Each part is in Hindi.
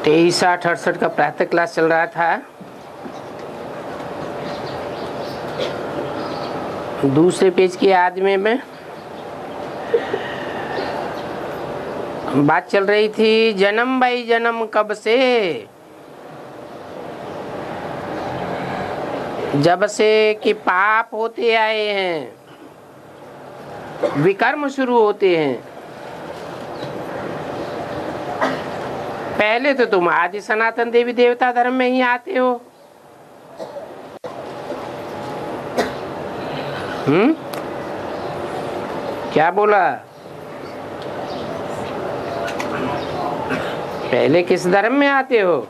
23-68 का प्रातः क्लास चल रहा था। दूसरे पेज की आदमी में बात चल रही थी, जन्म भाई जन्म कब से, जब से कि पाप होते आए हैं, विकर्म शुरू होते हैं। पहले तो तुम आदि सनातन देवी देवता धर्म में ही आते हो। क्या बोला? पहले किस धर्म में आते हो,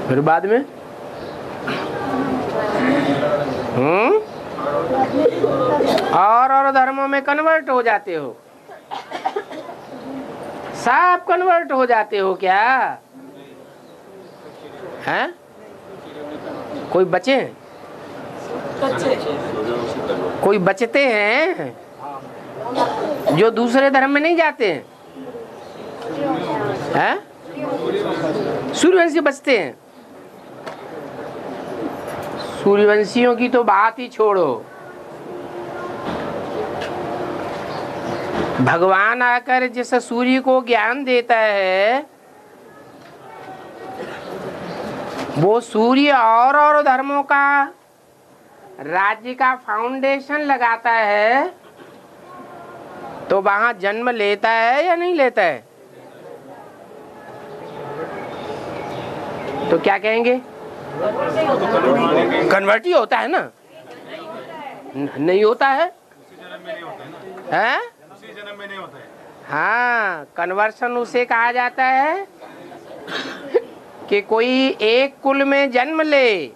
फिर बाद में और धर्मों में कन्वर्ट हो जाते हो। सब कन्वर्ट हो जाते हो क्या? हैं? कोई बचे हैं? कोई बचते हैं जो दूसरे धर्म में नहीं जाते हैं? हैं? सूर्यवंशी बचते हैं। सूर्यवंशियों की तो बात ही छोड़ो। भगवान आकर जिस सूर्य को ज्ञान देता है, वो सूर्य और धर्मों का राज्य का फाउंडेशन लगाता है, तो वहां जन्म लेता है या नहीं लेता है? तो क्या कहेंगे? कन्वर्ट ही होता है ना? नहीं होता है? हैं? हाँ, कन्वर्शन उसे कहा जाता है कि कोई एक कुल में जन्म ले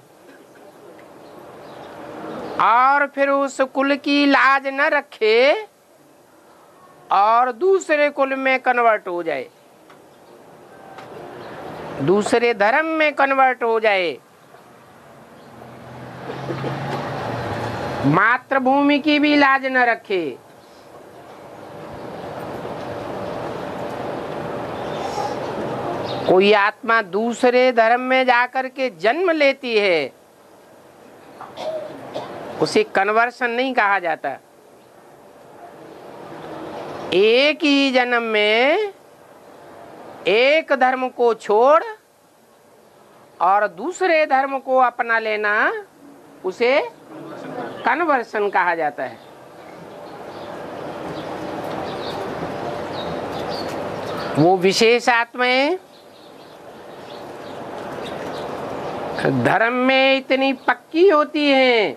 और फिर उस कुल की लाज न रखे और दूसरे कुल में कन्वर्ट हो जाए, दूसरे धर्म में कन्वर्ट हो जाए, मातृभूमि की भी लाज न रखे। कोई आत्मा दूसरे धर्म में जाकर के जन्म लेती है, उसे कन्वर्शन नहीं कहा जाता। एक ही जन्म में एक धर्म को छोड़ और दूसरे धर्म को अपना लेना, उसे कन्वर्शन कहा जाता है। वो विशेष आत्माएं धर्म में इतनी पक्की होती हैं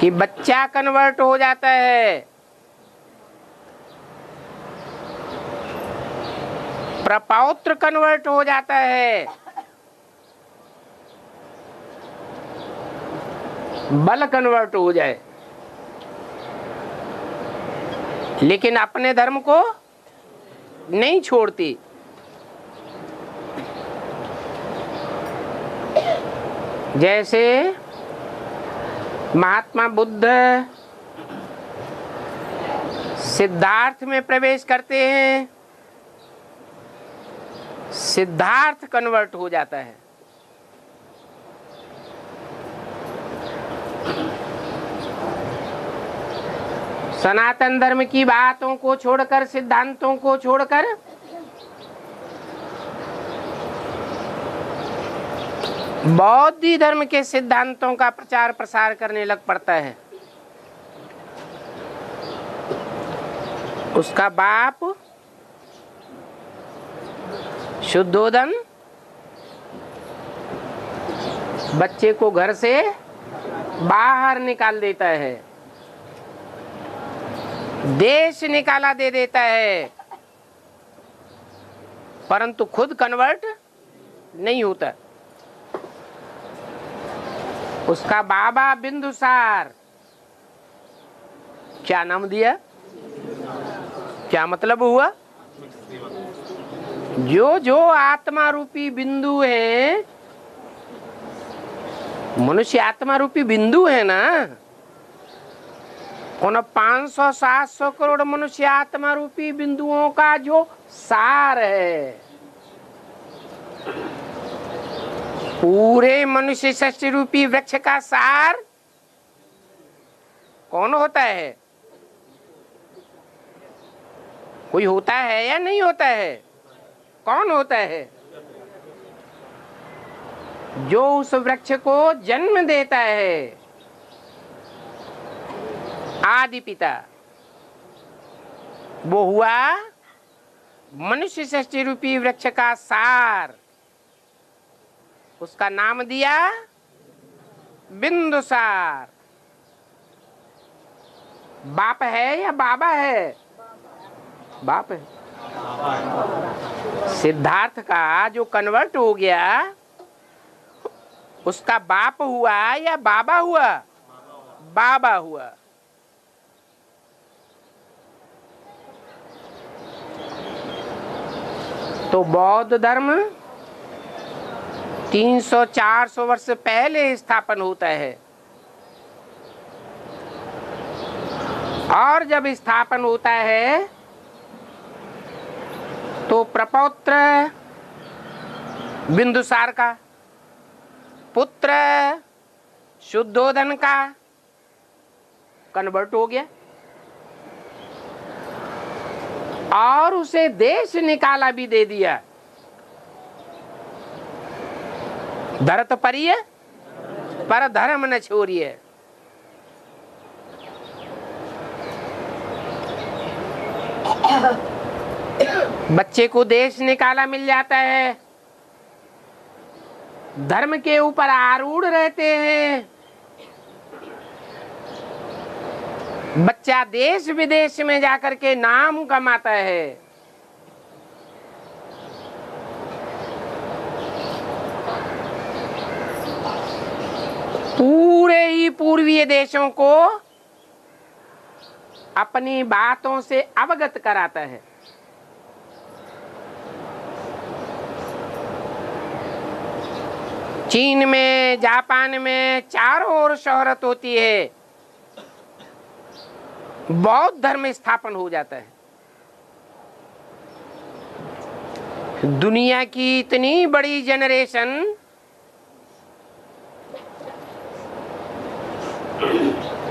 कि बच्चा कन्वर्ट हो जाता है, प्रपौत्र कन्वर्ट हो जाता है, बल कन्वर्ट हो जाए, लेकिन अपने धर्म को नहीं छोड़ती। जैसे महात्मा बुद्ध सिद्धार्थ में प्रवेश करते हैं, सिद्धार्थ कन्वर्ट हो जाता है। सनातन धर्म की बातों को छोड़कर, सिद्धांतों को छोड़कर बौद्ध धर्म के सिद्धांतों का प्रचार प्रसार करने लग पड़ता है। उसका बाप शुद्धोदन बच्चे को घर से बाहर निकाल देता है, देश निकाला दे देता है, परंतु खुद कन्वर्ट नहीं होता। उसका बाबा बिंदुसार, क्या नाम दिया? क्या मतलब हुआ? जो जो आत्मा रूपी बिंदु है, मनुष्य आत्मा रूपी बिंदु है ना, उन 500-700 करोड़ मनुष्य आत्मा रूपी बिंदुओं का जो सार है, पूरे मनुष्य सृष्टि रूपी वृक्ष का सार कौन होता है? कोई होता है या नहीं होता है? कौन होता है? जो उस वृक्ष को जन्म देता है, आदि पिता, वो हुआ मनुष्य सृष्टि रूपी वृक्ष का सार। उसका नाम दिया बिंदुसार। बाप है या बाबा है? बाप है। सिद्धार्थ का जो कन्वर्ट हो गया, उसका बाप हुआ या बाबा हुआ? बाबा हुआ। तो बौद्ध धर्म 300-400 वर्ष पहले स्थापन होता है, और जब स्थापन होता है तो प्रपौत्र बिंदुसार का, पुत्र शुद्धोधन का कन्वर्ट हो गया और उसे देश निकाला भी दे दिया। धरत परिय पर धर्म न छोड़िए। बच्चे को देश निकाला मिल जाता है, धर्म के ऊपर आरूढ़ रहते हैं। बच्चा देश विदेश में जाकर के नाम कमाता है। पूरे ही पूर्वीय देशों को अपनी बातों से अवगत कराता है। चीन में, जापान में चारों ओर शोहरत होती है, बौद्ध धर्म स्थापन हो जाता है। दुनिया की इतनी बड़ी जनरेशन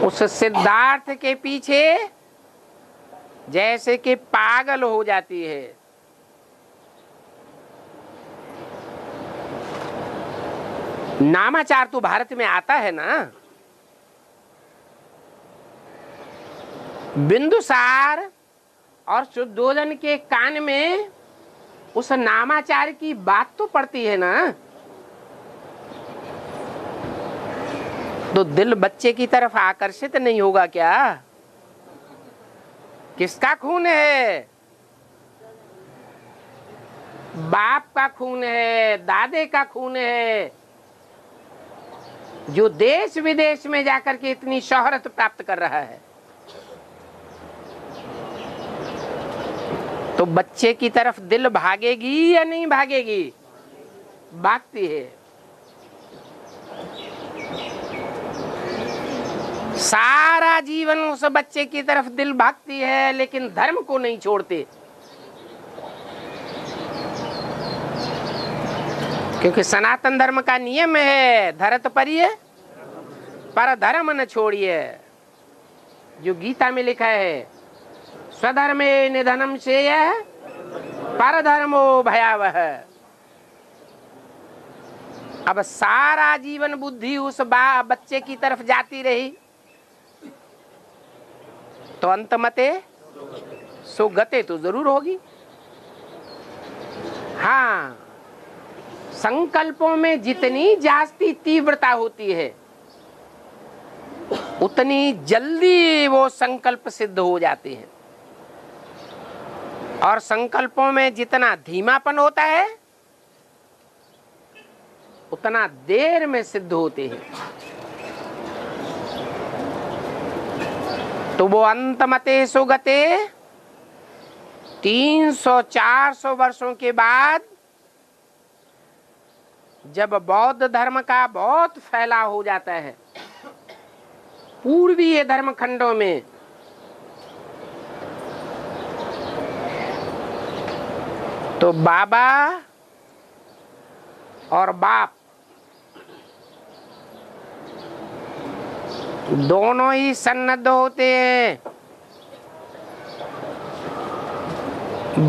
उस सिद्धार्थ के पीछे जैसे कि पागल हो जाती है। नामाचार तो भारत में आता है ना। बिंदुसार और शुद्धोधन के कान में उस नामाचार की बात तो पड़ती है ना, तो दिल बच्चे की तरफ आकर्षित नहीं होगा क्या? किसका खून है? बाप का खून है, दादे का खून है, जो देश विदेश में जाकर के इतनी शोहरत प्राप्त कर रहा है। तो बच्चे की तरफ दिल भागेगी या नहीं भागेगी? भागती है। सारा जीवन उस बच्चे की तरफ दिल भागती है, लेकिन धर्म को नहीं छोड़ते, क्योंकि सनातन धर्म का नियम है धरत परिय पर धर्म न छोड़िए। जो गीता में लिखा है, स्वधर्मे निधनम श्रेय पर धर्मो भयावह। अब सारा जीवन बुद्धि उस बच्चे की तरफ जाती रही तो अंत मते सुगते तो जरूर होगी। हाँ, संकल्पों में जितनी जास्ती तीव्रता होती है उतनी जल्दी वो संकल्प सिद्ध हो जाते हैं, और संकल्पों में जितना धीमापन होता है उतना देर में सिद्ध होते हैं। तो वो अंतमते सुगते 300-400 वर्षों के बाद जब बौद्ध धर्म का बहुत फैलाव हो जाता है पूर्वीय धर्म खंडों में, तो बाबा और बाप दोनों ही सन्नद्ध होते हैं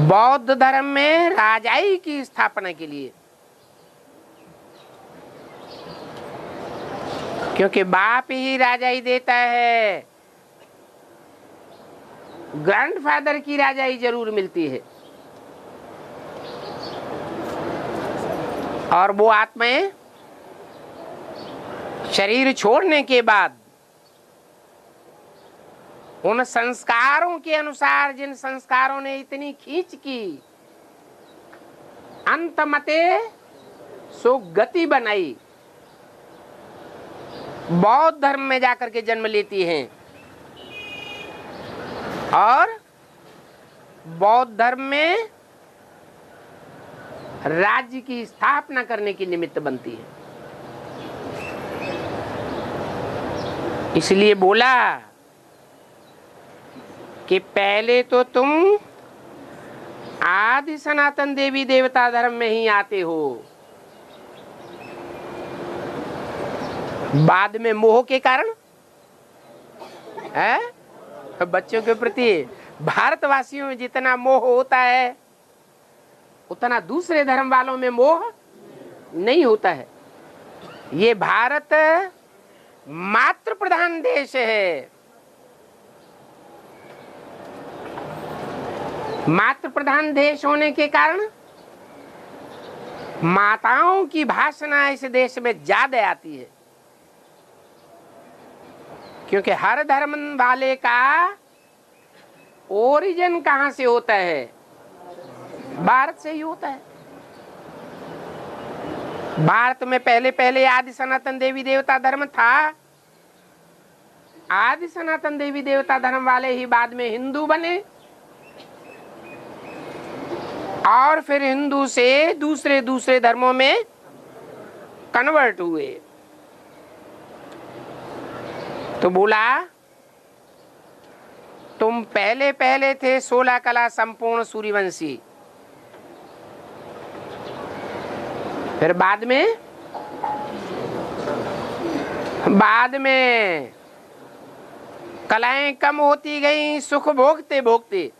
बौद्ध धर्म में राजाई की स्थापना के लिए, क्योंकि बाप ही राजाई देता है, ग्रैंडफादर की राजाई जरूर मिलती है। और वो आत्माएं शरीर छोड़ने के बाद उन संस्कारों के अनुसार, जिन संस्कारों ने इतनी खींच की, अंत मते सो गति बनाई, बौद्ध धर्म में जाकर के जन्म लेती हैं और बौद्ध धर्म में राज्य की स्थापना करने की निमित्त बनती है। इसलिए बोला कि पहले तो तुम आदि सनातन देवी देवता धर्म में ही आते हो, बाद में मोह के कारण है बच्चों के प्रति भारतवासियों में जितना मोह होता है उतना दूसरे धर्म वालों में मोह नहीं होता है। ये भारत मातृ प्रधान देश है। मातृ प्रधान देश होने के कारण माताओं की भाषणा इस देश में ज्यादा आती है, क्योंकि हर धर्म वाले का ओरिजिन कहां से होता है? भारत से ही होता है। भारत में पहले पहले आदि सनातन देवी देवता धर्म था। आदि सनातन देवी देवता धर्म वाले ही बाद में हिंदू बने और फिर हिंदू से दूसरे दूसरे धर्मों में कन्वर्ट हुए। तो बोला तुम पहले पहले थे 16 कला संपूर्ण सूर्यवंशी, फिर बाद में कलाएं कम होती गई, सुख भोगते भोगते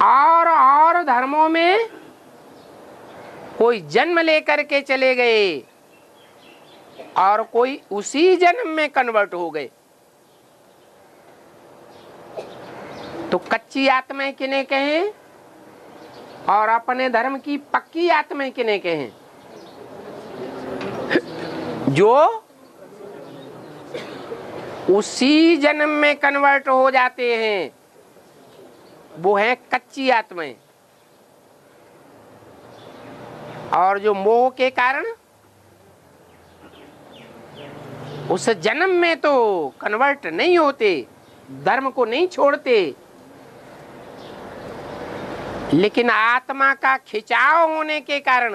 और धर्मों में कोई जन्म लेकर के चले गए और कोई उसी जन्म में कन्वर्ट हो गए। तो कच्ची आत्माएं किन्हें कहें और अपने धर्म की पक्की आत्माएं किन्हें कहें? जो उसी जन्म में कन्वर्ट हो जाते हैं वो है कच्ची आत्माएं, और जो मोह के कारण उस जन्म में तो कन्वर्ट नहीं होते, धर्म को नहीं छोड़ते, लेकिन आत्मा का खिंचाव होने के कारण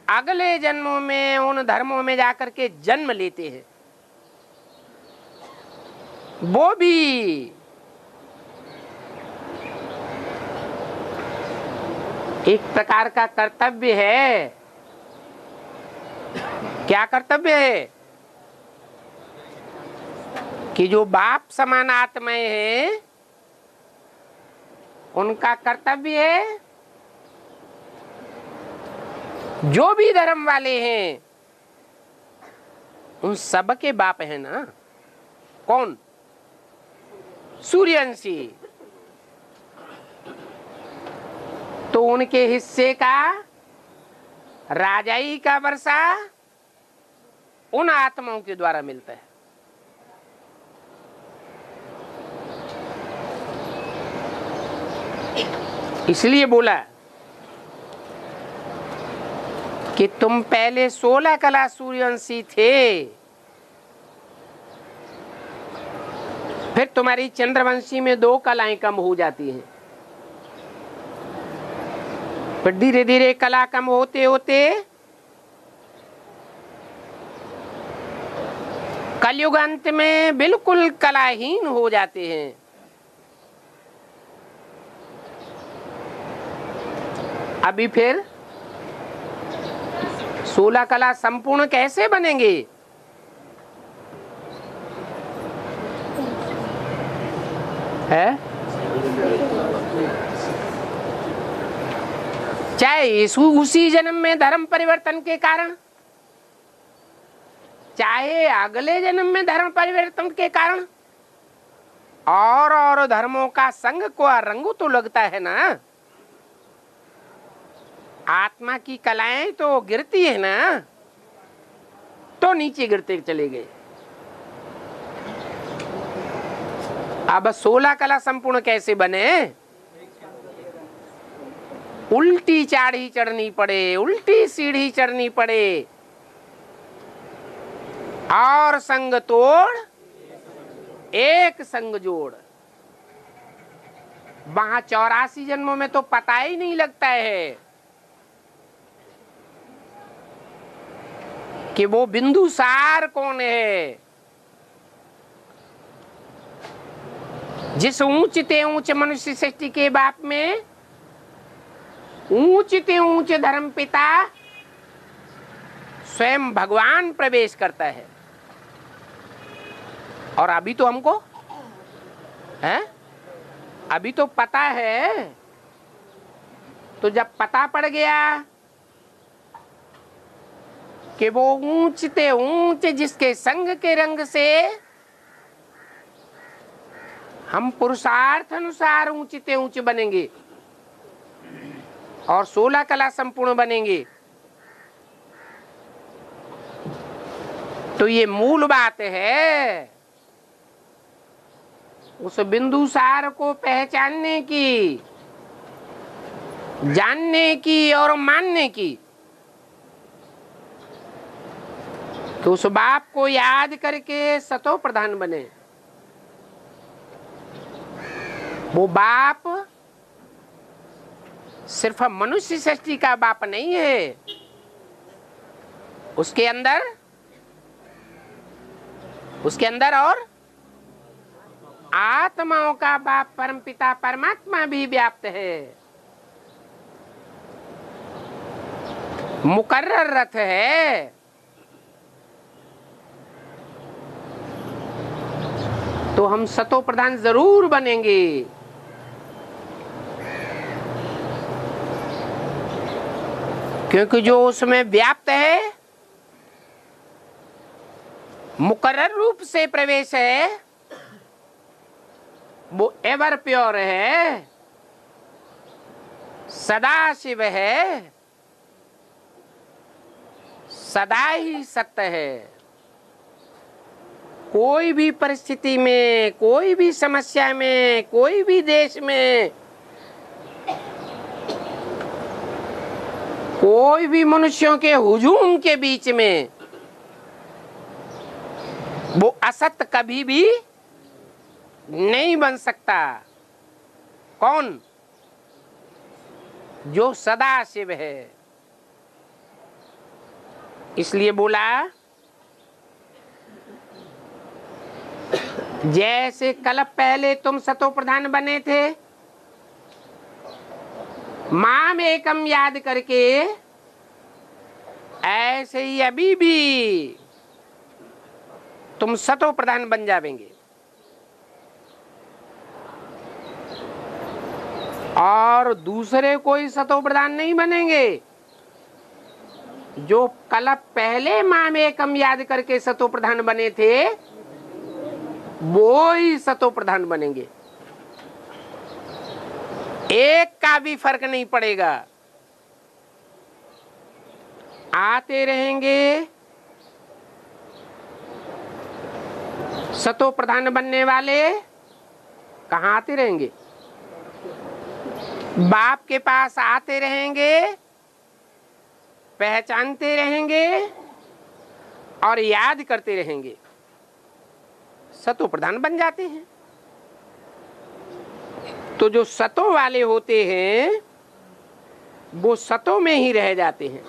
अगले जन्मों में उन धर्मों में जाकर के जन्म लेते हैं। वो भी एक प्रकार का कर्तव्य है। क्या कर्तव्य है? कि जो बाप समान आत्माएं हैं उनका कर्तव्य है जो भी धर्म वाले हैं उन सब के बाप है ना। कौन? सूर्यवंशी। तो उनके हिस्से का राजाई का वर्षा उन आत्माओं के द्वारा मिलता है। इसलिए बोला कि तुम पहले 16 कला सूर्यवंशी थे, फिर तुम्हारी चंद्रवंशी में 2 कलाएं कम हो जाती हैं, फिर धीरे धीरे कला कम होते होते कलयुग अंत में बिल्कुल कलाहीन हो जाते हैं। अभी फिर 16 कला संपूर्ण कैसे बनेंगे? है चाहे यीशु उसी जन्म में धर्म परिवर्तन के कारण, चाहे अगले जन्म में धर्म परिवर्तन के कारण, और धर्मों का संग को रंगू तो लगता है ना। आत्मा की कलाएं तो गिरती है ना, तो नीचे गिरते चले गए। अब 16 कला संपूर्ण कैसे बने? उल्टी चाढ़ी चढ़नी पड़े, उल्टी सीढ़ी चढ़नी पड़े, और संग तोड़ एक संग जोड़। वहां 84 जन्मों में तो पता ही नहीं लगता है कि वो बिंदुसार कौन है। जिस ऊंच ते ऊंच मनुष्य सृष्टि के बाप में ऊंच ते ऊंच धर्म पिता स्वयं भगवान प्रवेश करता है। और अभी तो हमको है, अभी तो पता है। तो जब पता पड़ गया कि वो ऊंच ते ऊंच जिसके संग के रंग से हम पुरुषार्थ अनुसार ऊंचते ऊंचे बनेंगे और 16 कला संपूर्ण बनेंगे, तो ये मूल बात है उस बिंदुसार को पहचानने की, जानने की और मानने की। तो उस बाप को याद करके सतो प्रधान बने। वो बाप सिर्फ मनुष्य सृष्टि का बाप नहीं है, उसके अंदर और आत्माओं का बाप परमपिता परमात्मा भी व्याप्त है। मुकर्रर रथ है। तो हम सतो प्रधान जरूर बनेंगे। क्योंकि जो उसमें व्याप्त है, मुकर्रर रूप से प्रवेश है, वो एवर प्योर है, सदा शिव है, सदा ही सत्य है। कोई भी परिस्थिति में, कोई भी समस्या में, कोई भी देश में, कोई भी मनुष्यों के हुजूम के बीच में वो असत्य कभी भी नहीं बन सकता। कौन? जो सदा शिव है। इसलिए बोला जैसे कल पहले तुम सतो प्रधान बने थे, माम एकम याद करके, ऐसे ही अभी भी तुम सतो प्रधान बन जाएंगे। और दूसरे कोई सतो प्रधान नहीं बनेंगे। जो कल पहले माम एकम याद करके सतो प्रधान बने थे, वो ही सतो प्रधान बनेंगे। एक का भी फर्क नहीं पड़ेगा। आते रहेंगे, सतो प्रधान बनने वाले कहाँ आते रहेंगे? बाप के पास आते रहेंगे, पहचानते रहेंगे और याद करते रहेंगे, सतो प्रधान बन जाते हैं। तो जो सतो वाले होते हैं वो सतो में ही रह जाते हैं।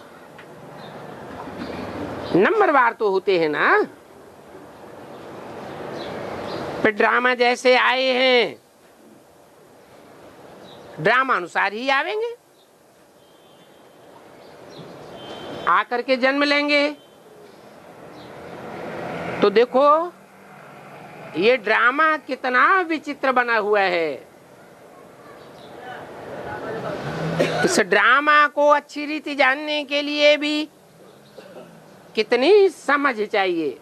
नंबरवार तो होते हैं ना, फिर ड्रामा जैसे आए हैं ड्रामा अनुसार ही आवेंगे, आकर के जन्म लेंगे। तो देखो ये ड्रामा कितना विचित्र बना हुआ है। इस ड्रामा को अच्छी रीति जानने के लिए भी कितनी समझ चाहिए,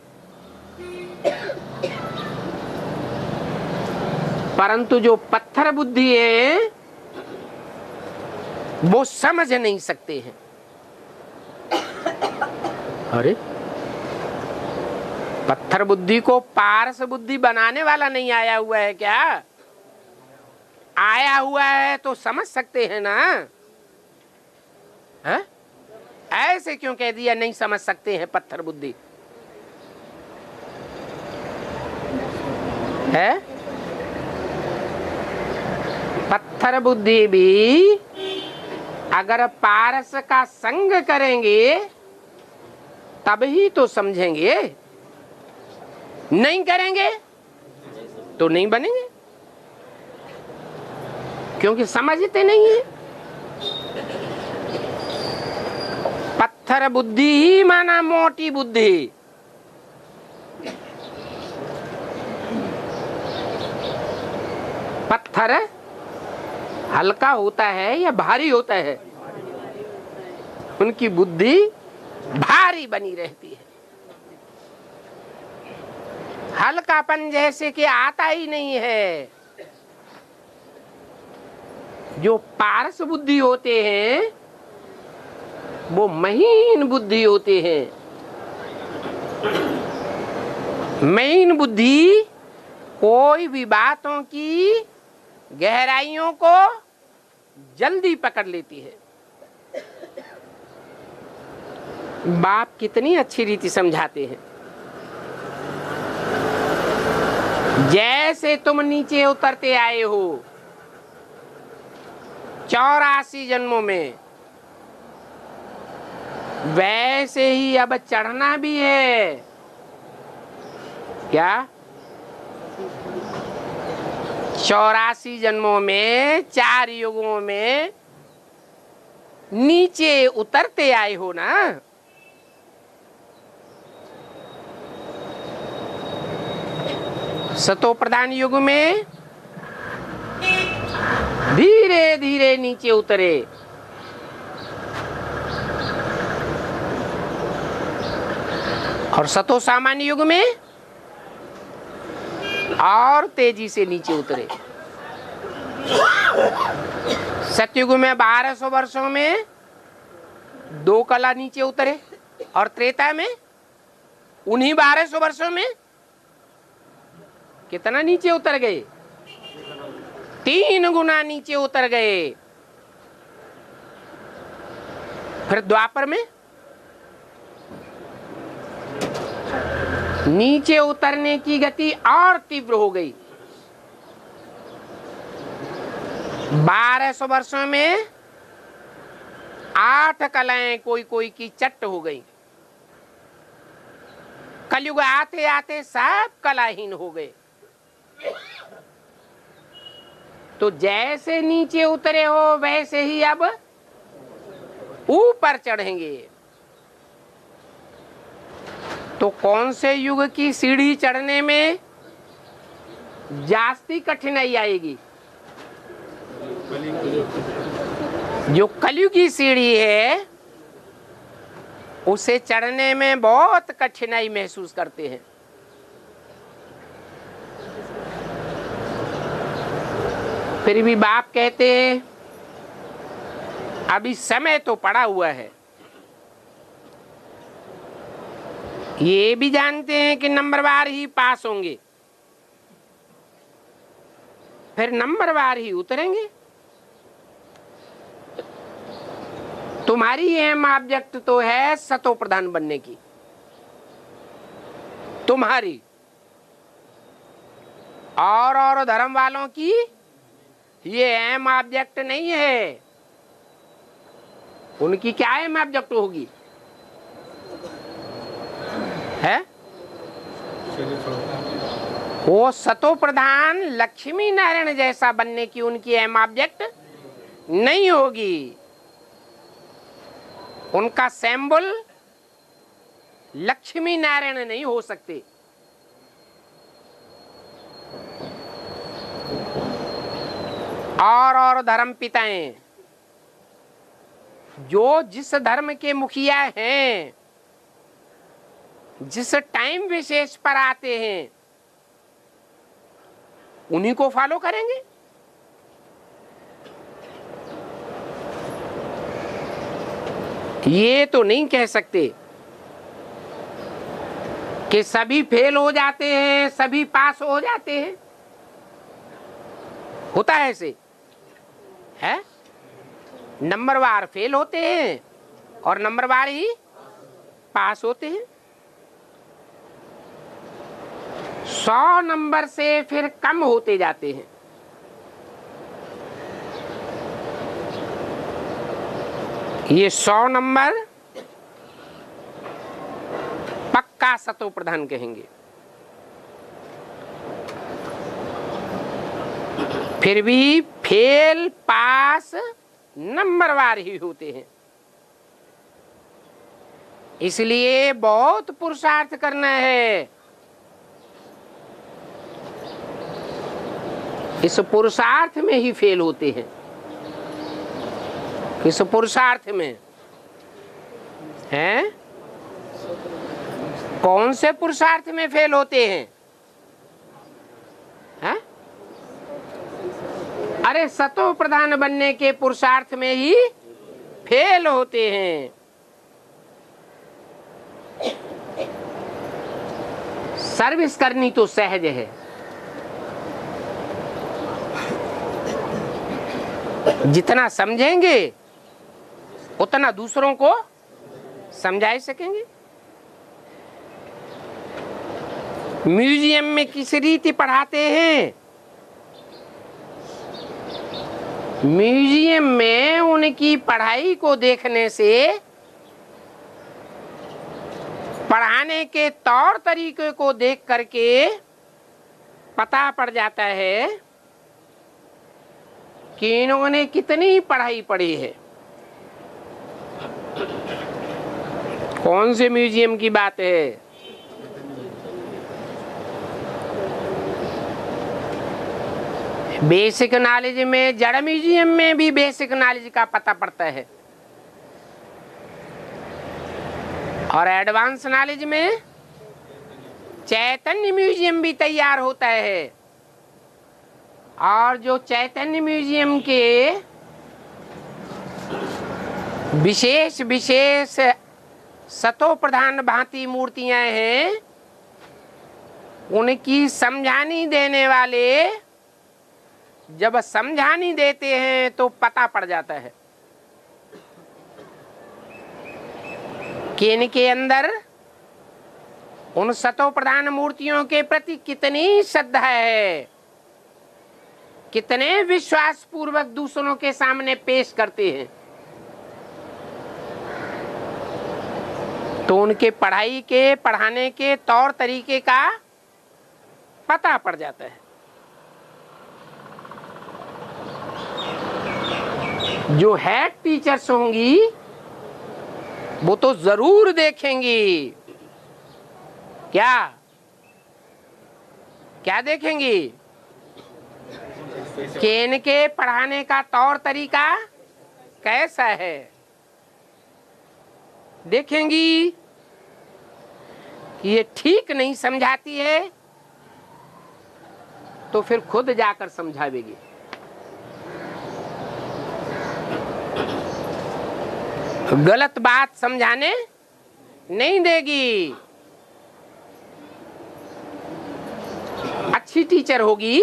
परंतु जो पत्थर बुद्धि है वो समझ नहीं सकते हैं। अरे पत्थर बुद्धि को पारस बुद्धि बनाने वाला नहीं आया हुआ है क्या? आया हुआ है तो समझ सकते हैं ना। है? ऐसे क्यों कह दिया नहीं समझ सकते हैं पत्थर बुद्धि? है पत्थर बुद्धि भी अगर पारस का संग करेंगे तब ही तो समझेंगे, नहीं करेंगे तो नहीं बनेंगे, क्योंकि समझते नहीं है। पत्थर बुद्धि ही माना मोटी बुद्धि। पत्थर हल्का होता है या भारी होता है? उनकी बुद्धि भारी बनी रहती है। हल्कापन जैसे कि आता ही नहीं है। जो पारस बुद्धि होते हैं वो महीन बुद्धि होते हैं। महीन बुद्धि कोई भी बातों की गहराइयों को जल्दी पकड़ लेती है। बाप कितनी अच्छी रीति समझाते हैं। जैसे तुम नीचे उतरते आए हो 84 जन्मों में, वैसे ही अब चढ़ना भी है। क्या? 84 जन्मों में 4 युगों में नीचे उतरते आए हो ना। सतो प्रधान युग में धीरे धीरे नीचे उतरे, और सतो सामान्य युग में और तेजी से नीचे उतरे। सतयुग में 1200 वर्षों में 2 कला नीचे उतरे, और त्रेता में उन्हीं 1200 वर्षों में कितना नीचे उतर गए? 3 गुना नीचे उतर गए। फिर द्वापर में नीचे उतरने की गति और तीव्र हो गई। 1200 वर्षों में 8 कलाएं कोई कोई की चट्ट हो गई। कलयुग आते आते सब कलाहीन हो गए। तो जैसे नीचे उतरे हो वैसे ही अब ऊपर चढ़ेंगे। तो कौन से युग की सीढ़ी चढ़ने में जास्ती कठिनाई आएगी? जो कलयुग की सीढ़ी है उसे चढ़ने में बहुत कठिनाई महसूस करते हैं। फिर भी बाप कहते हैं अभी समय तो पड़ा हुआ है। ये भी जानते हैं कि नंबरवार ही पास होंगे, फिर नंबरवार ही उतरेंगे। तुम्हारी एम ऑब्जेक्ट तो है सतो प्रधान बनने की, तुम्हारी और धर्म वालों की ये एम ऑब्जेक्ट नहीं है। उनकी क्या एम ऑब्जेक्ट होगी? है वो सतो प्रधान लक्ष्मी नारायण जैसा बनने की उनकी एम ऑब्जेक्ट नहीं होगी। उनका सिंबल लक्ष्मी नारायण नहीं हो सकते। और धर्म पिताएं जो जिस धर्म के मुखिया हैं, जिस टाइम विशेष पर आते हैं, उन्हीं को फॉलो करेंगे। ये तो नहीं कह सकते कि सभी फेल हो जाते हैं, सभी पास हो जाते हैं। होता है ऐसे है? नंबरवार फेल होते हैं और नंबरवार ही पास होते हैं। 100 नंबर से फिर कम होते जाते हैं। ये 100 नंबर पक्का सतो प्रधान कहेंगे। फिर भी फेल पास नंबरवार ही होते हैं। इसलिए बहुत पुरुषार्थ करना है। इस पुरुषार्थ में ही फेल होते हैं। इस पुरुषार्थ में हैं? कौन से पुरुषार्थ में फेल होते हैं? हैं? अरे सतो प्रधान बनने के पुरुषार्थ में ही फेल होते हैं। सर्विस करनी तो सहज है, जितना समझेंगे उतना दूसरों को समझा सकेंगे। म्यूजियम में किस रीति पढ़ाते हैं? म्यूजियम में उनकी पढ़ाई को देखने से पढ़ाने के तौर तरीके को देख करके पता पड़ जाता है कि इन्होंने कितनी पढ़ाई पढ़ी है। कौन से म्यूजियम की बात है? बेसिक नॉलेज में, जड़ म्यूजियम में भी बेसिक नॉलेज का पता पड़ता है, और एडवांस नॉलेज में चैतन्य म्यूजियम भी तैयार होता है। और जो चैतन्य म्यूजियम के विशेष विशेष सतो प्रधान भांति मूर्तियां हैं, उनकी समझानी देने वाले जब समझानी देते हैं तो पता पड़ जाता है कि इनके अंदर उन सतो प्रधान मूर्तियों के प्रति कितनी श्रद्धा है, कितने विश्वास पूर्वक दूसरों के सामने पेश करते हैं। तो उनके पढ़ाई के, पढ़ाने के तौर तरीके का पता पड़ जाता है। जो हेड टीचर्स होंगी वो तो जरूर देखेंगी। क्या क्या देखेंगी? कि इनके पढ़ाने का तौर तरीका कैसा है। देखेंगी कि ये ठीक नहीं समझाती है तो फिर खुद जाकर समझावेगी। गलत बात समझाने नहीं देगी। अच्छी टीचर होगी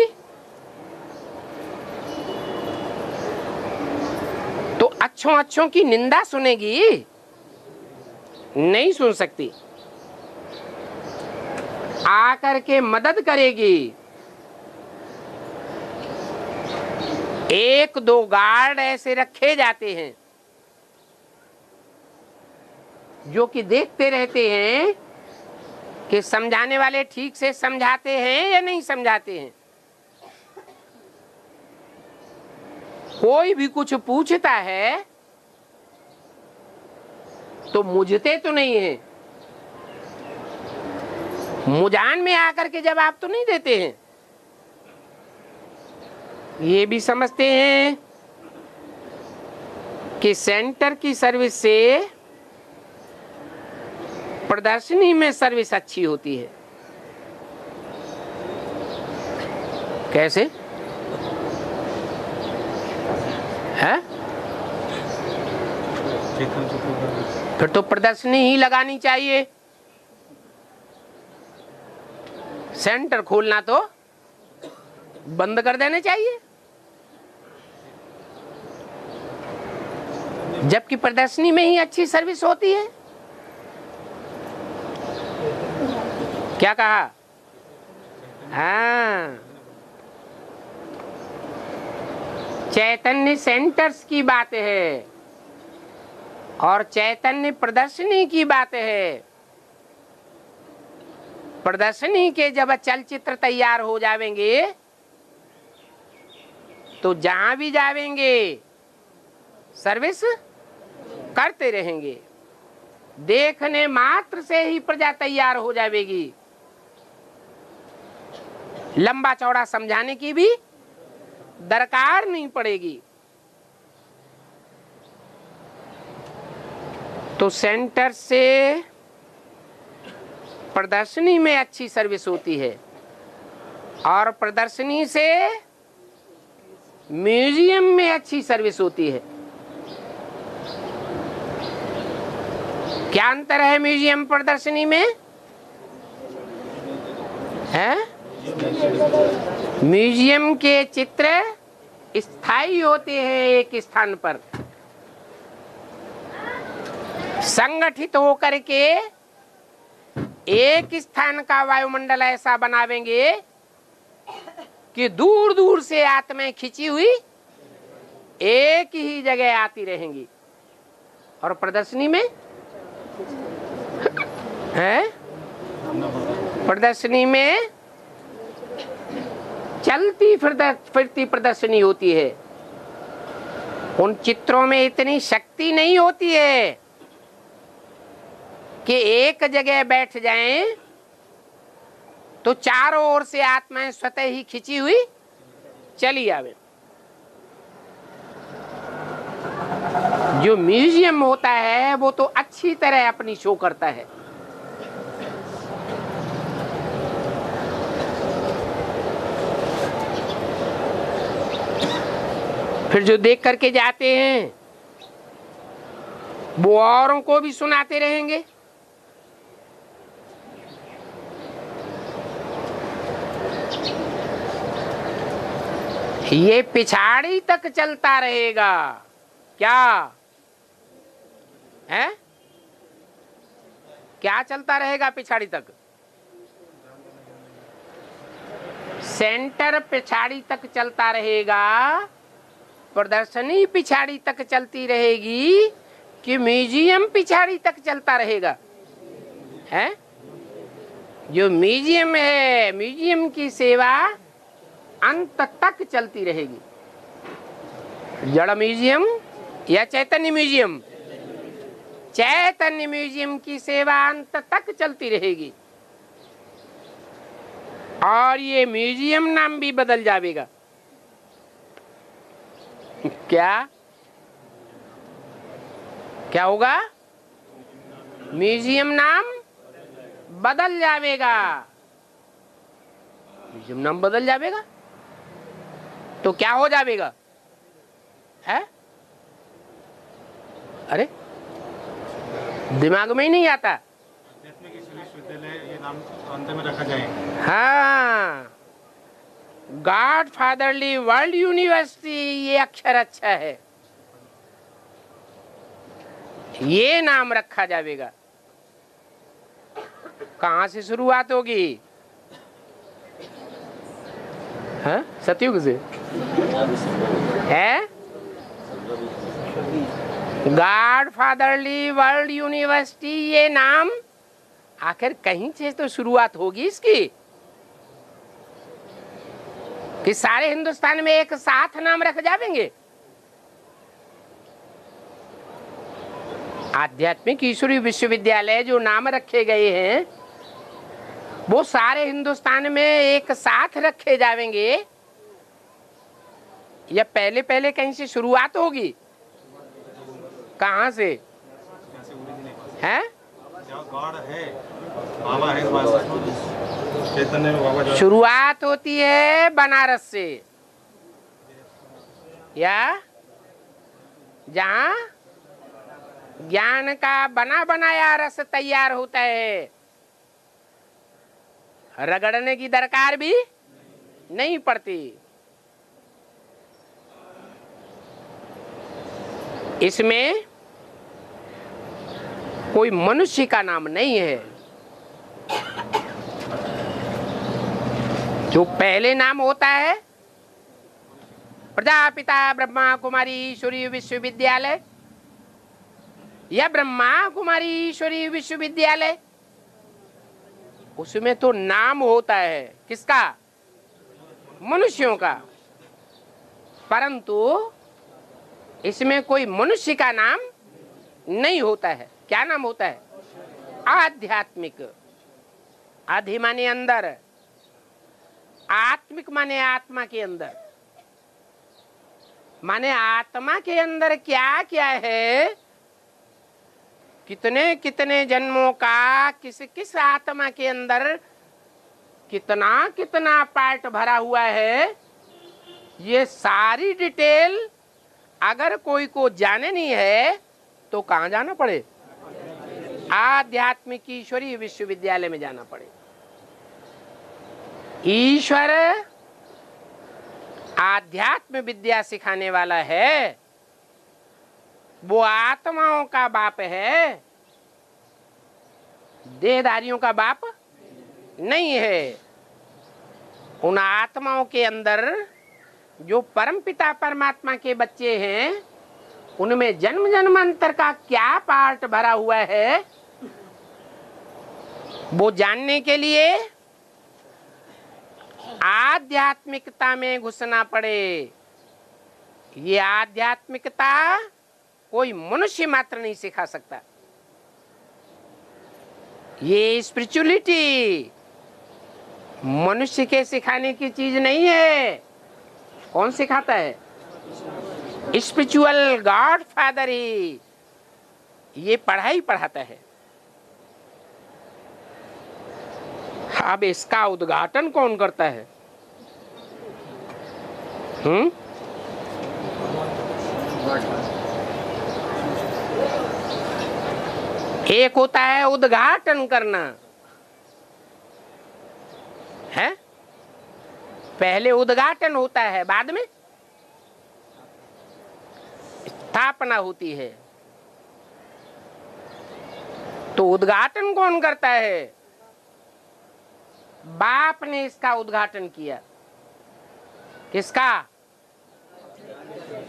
तो अच्छों की निंदा सुनेगी? नहीं सुन सकती। आकर के मदद करेगी। एक दो गार्ड ऐसे रखे जाते हैं जो कि देखते रहते हैं कि समझाने वाले ठीक से समझाते हैं या नहीं समझाते हैं। कोई भी कुछ पूछता है तो मुझते तो नहीं है, मुजान में आकर के जवाब तो नहीं देते हैं। ये भी समझते हैं कि सेंटर की सर्विस से प्रदर्शनी में सर्विस अच्छी होती है। कैसे है? फिर तो प्रदर्शनी ही लगानी चाहिए, सेंटर खोलना तो बंद कर देने चाहिए। जबकि प्रदर्शनी में ही अच्छी सर्विस होती है। क्या कहा? हाँ, चैतन्य सेंटर्स की बात है और चैतन्य प्रदर्शनी की बात है। प्रदर्शनी के जब चलचित्र तैयार हो जाएंगे तो जहां भी जाएंगे सर्विस करते रहेंगे। देखने मात्र से ही प्रजा तैयार हो जाएगी, लंबा चौड़ा समझाने की भी दरकार नहीं पड़ेगी। तो सेंटर से प्रदर्शनी में अच्छी सर्विस होती है और प्रदर्शनी से म्यूजियम में अच्छी सर्विस होती है। क्या अंतर है म्यूजियम प्रदर्शनी में? है? म्यूजियम के चित्र स्थायी होते हैं, एक स्थान पर संगठित होकर के एक स्थान का वायुमंडल ऐसा बनावेंगे कि दूर दूर से आत्माएं खिंची हुई एक ही जगह आती रहेंगी। और प्रदर्शनी में है, प्रदर्शनी में चलती फिरती प्रदर्शनी होती है। उन चित्रों में इतनी शक्ति नहीं होती है कि एक जगह बैठ जाएं तो चारों ओर से आत्माएं स्वतः ही खिंची हुई चली आवे। जो म्यूजियम होता है वो तो अच्छी तरह अपनी शो करता है। फिर जो देख करके जाते हैं वो औरों को भी सुनाते रहेंगे। ये पिछाड़ी तक चलता रहेगा। क्या है? क्या चलता रहेगा पिछाड़ी तक? सेंटर पिछाड़ी तक चलता रहेगा, प्रदर्शनी पिछाड़ी तक चलती रहेगी कि म्यूजियम पिछाड़ी तक चलता रहेगा? है? जो म्यूजियम है, म्यूजियम की सेवा अंत तक चलती रहेगी। जड़ म्यूजियम या चैतन्य म्यूजियम? चैतन्य म्यूजियम की सेवा अंत तक चलती रहेगी और ये म्यूजियम नाम भी बदल जाएगा। क्या क्या होगा? म्यूजियम नाम बदल जाएगा। म्यूजियम नाम बदल जाएगा तो क्या हो जाएगा? है? अरे दिमाग में ही नहीं आता। ये नाम अंत में रखा जाए। हाँ, गॉड फादरली वर्ल्ड यूनिवर्सिटी, ये अक्षर अच्छा है, ये नाम रखा जाएगा। कहाँ से शुरुआत होगी? हाँ? सतयुग से है। गॉड फादरली वर्ल्ड यूनिवर्सिटी, ये नाम आखिर कहीं से तो शुरुआत होगी इसकी कि सारे हिंदुस्तान में एक साथ नाम रख जाएंगे। आध्यात्मिक ईश्वरीय विश्वविद्यालय जो नाम रखे गए हैं वो सारे हिंदुस्तान में एक साथ रखे जाएंगे या पहले पहले कहीं से शुरुआत होगी? कहाँ से है? गॉड है, बाबा है, चैतन्य में बाबा। शुरुआत होती है बनारस से, या जहाँ ज्ञान का बना बनाया रस तैयार होता है, रगड़ने की दरकार भी नहीं पड़ती। इसमें कोई मनुष्य का नाम नहीं है। जो पहले नाम होता है प्रजापिता ब्रह्मा कुमारी ईश्वरीय विश्वविद्यालय या ब्रह्मा कुमारी ईश्वरीय विश्वविद्यालय, उसमें तो नाम होता है किसका? मनुष्यों का। परंतु इसमें कोई मनुष्य का नाम नहीं होता है। क्या नाम होता है? आध्यात्मिक। आधि माने अंदर, आत्मिक माने आत्मा के अंदर, माने आत्मा के अंदर क्या क्या है, कितने कितने जन्मों का किस किस आत्मा के अंदर कितना कितना पार्ट भरा हुआ है, ये सारी डिटेल अगर कोई को जाने नहीं है तो कहाँ जाना पड़े? आध्यात्मिक ईश्वरीय विश्वविद्यालय में जाना पड़े। ईश्वर आध्यात्म विद्या सिखाने वाला है, वो आत्माओं का बाप है, देहधारियों का बाप नहीं है। उन आत्माओं के अंदर जो परमपिता परमात्मा के बच्चे हैं, उनमें जन्म जन्मांतर का क्या पार्ट भरा हुआ है, वो जानने के लिए आध्यात्मिकता में घुसना पड़े। ये आध्यात्मिकता कोई मनुष्य मात्र नहीं सिखा सकता। ये स्पिरिचुअलिटी मनुष्य के सिखाने की चीज नहीं है। कौन सिखाता है? स्पिरिचुअल गॉड फादर ही ये पढ़ाई पढ़ाता है। अब इसका उद्घाटन कौन करता है? एक होता है उद्घाटन करना, है? पहले उद्घाटन होता है, बाद में स्थापना होती है। तो उद्घाटन कौन करता है? बाप ने इसका उद्घाटन किया। किसका?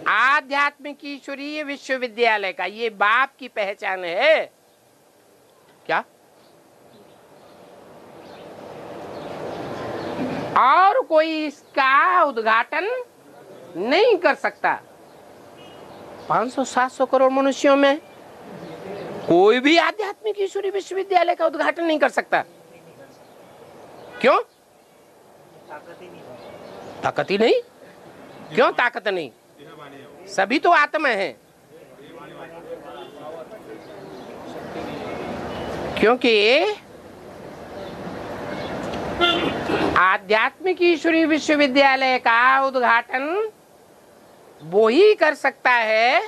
आध्यात्मिक ईश्वरीय विश्वविद्यालय का। ये बाप की पहचान है। क्या? और कोई इसका उद्घाटन नहीं कर सकता। 500-700 करोड़ मनुष्यों में कोई भी आध्यात्मिक ईश्वरीय विश्वविद्यालय का उद्घाटन नहीं कर सकता। क्यों? ताकत ही नहीं। क्यों ताकत नहीं? सभी तो आत्मा है। क्योंकि आध्यात्मिक ईश्वरीय विश्वविद्यालय का उद्घाटन वो ही कर सकता है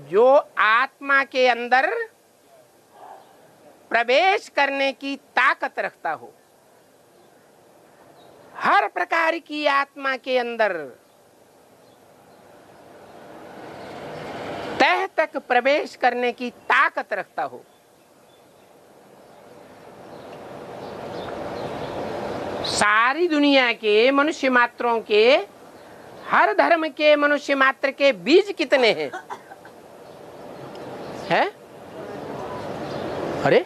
जो आत्मा के अंदर प्रवेश करने की ताकत रखता हो। हर प्रकार की आत्मा के अंदर तह तक प्रवेश करने की ताकत रखता हो। सारी दुनिया के मनुष्य मात्रों के, हर धर्म के मनुष्य मात्र के बीज कितने हैं? है? अरे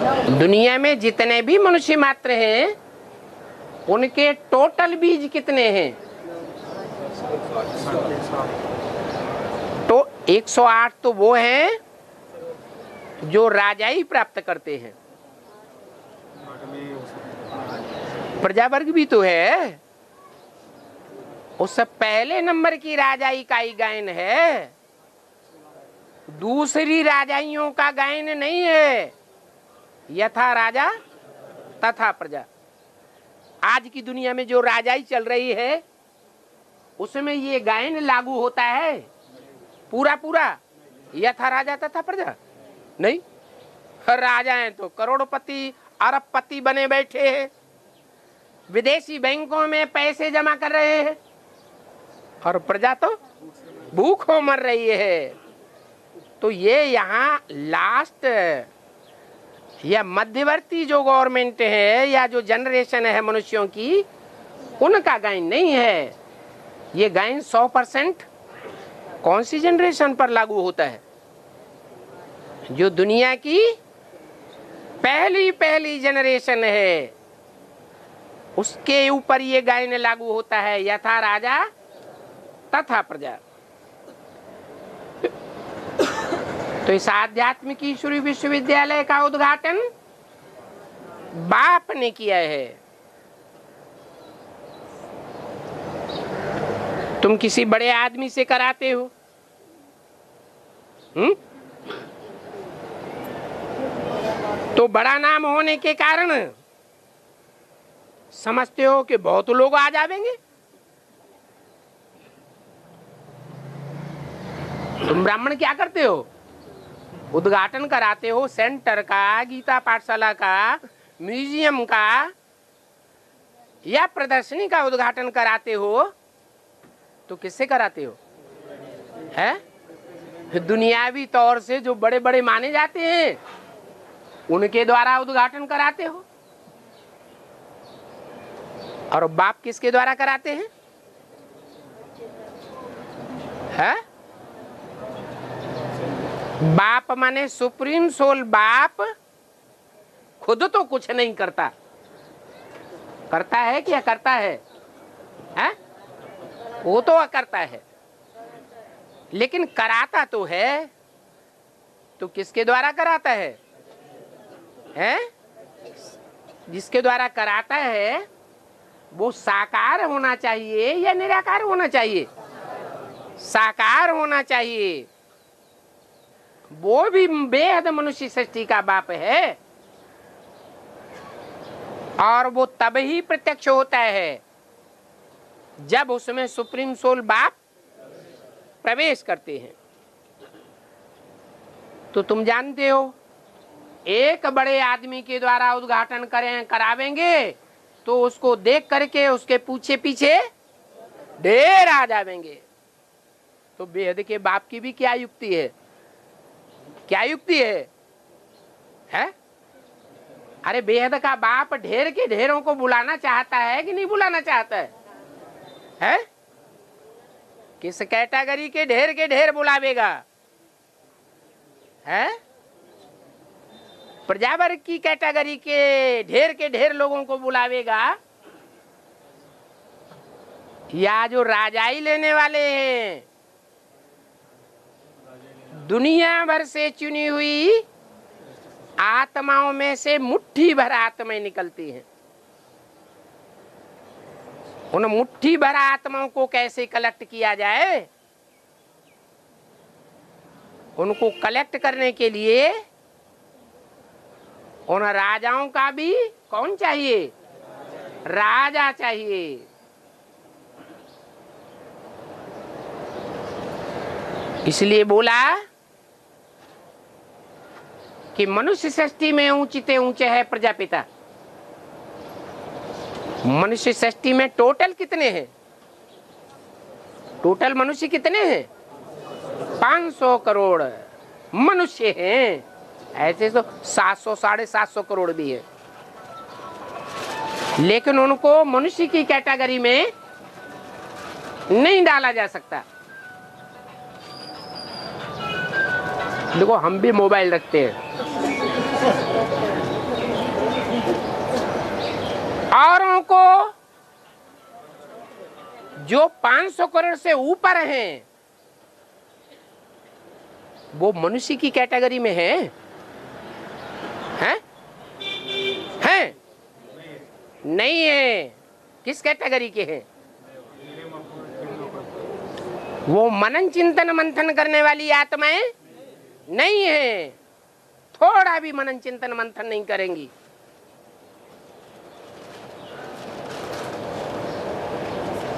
दुनिया में जितने भी मनुष्य मात्र हैं उनके टोटल बीज कितने हैं? तो 108 तो वो हैं जो राजाई प्राप्त करते हैं। प्रजा वर्ग भी तो है, उससे पहले नंबर की राजाई का ही गायन है, दूसरी राजाइयों का गायन नहीं है। यथा राजा तथा प्रजा। आज की दुनिया में जो राजाई चल रही है उसमें ये गायन लागू होता है पूरा पूरा, यथा राजा तथा प्रजा नहीं। राजा हैं तो करोड़पति अरबपति बने बैठे हैं, विदेशी बैंकों में पैसे जमा कर रहे हैं, और प्रजा तो भूखों मर रही है। तो ये यहाँ लास्ट या मध्यवर्ती जो गवर्नमेंट है या जो जनरेशन है मनुष्यों की, उनका गायन नहीं है। ये गायन 100% कौन सी जनरेशन पर लागू होता है? जो दुनिया की पहली जनरेशन है उसके ऊपर ये गायन लागू होता है, यथा राजा तथा प्रजा। तो इस आध्यात्मिक ईश्वरी विश्वविद्यालय का उद्घाटन बाप ने किया है। तुम किसी बड़े आदमी से कराते हो, तो बड़ा नाम होने के कारण समझते हो कि बहुत लोग आ जाएंगे। तुम ब्राह्मण क्या करते हो? उद्घाटन कराते हो सेंटर का, गीता पाठशाला का, म्यूजियम का या प्रदर्शनी का उद्घाटन कराते हो, तो किससे कराते हो? है दुनियावी तौर से जो बड़े बड़े माने जाते हैं उनके द्वारा उद्घाटन कराते हो। और बाप किसके द्वारा कराते हैं? है बाप माने सुप्रीम सोल। बाप खुद तो कुछ नहीं करता, करता है क्या? करता है, वो तो करता है, लेकिन कराता तो है। तो किसके द्वारा कराता है? जिसके द्वारा कराता है वो साकार होना चाहिए या निराकार होना चाहिए? साकार होना चाहिए। वो भी बेहद मनुष्य सृष्टि का बाप है, और वो तब ही प्रत्यक्ष होता है जब उसमें सुप्रीम सोल बाप प्रवेश करते हैं। तो तुम जानते हो, एक बड़े आदमी के द्वारा उद्घाटन करावेंगे तो उसको देख करके उसके पूछे पीछे ढेर आ जाएंगे। तो बेहद के बाप की भी क्या युक्ति है? क्या युक्ति है? अरे बेहद का बाप ढेर के ढेरों को बुलाना चाहता है कि नहीं बुलाना चाहता है? किस कैटेगरी के ढेर बुलावेगा? है प्रजा वर्ग की कैटेगरी के ढेर लोगों को बुलावेगा, या जो राजाई लेने वाले हैं, दुनिया भर से चुनी हुई आत्माओं में से मुट्ठी भर आत्माएं निकलती हैं। उन मुट्ठी भर आत्माओं को कैसे कलेक्ट किया जाए? उनको कलेक्ट करने के लिए उन राजाओं का भी कौन चाहिए? राजा चाहिए। इसलिए बोला कि मनुष्य सृष्टि में ऊंचे ऊंचे है प्रजापिता। मनुष्य सृष्टि में टोटल कितने हैं? टोटल मनुष्य कितने हैं? 500 करोड़ मनुष्य हैं। ऐसे तो 700 750 करोड़ भी है, लेकिन उनको मनुष्य की कैटेगरी में नहीं डाला जा सकता। देखो हम भी मोबाइल रखते हैं, को जो 500 करोड़ से ऊपर हैं वो मनुष्य की कैटेगरी में हैं? नहीं है। किस कैटेगरी के हैं? वो मनन चिंतन मंथन करने वाली आत्माएं नहीं है। थोड़ा भी मनन चिंतन मंथन नहीं करेंगी।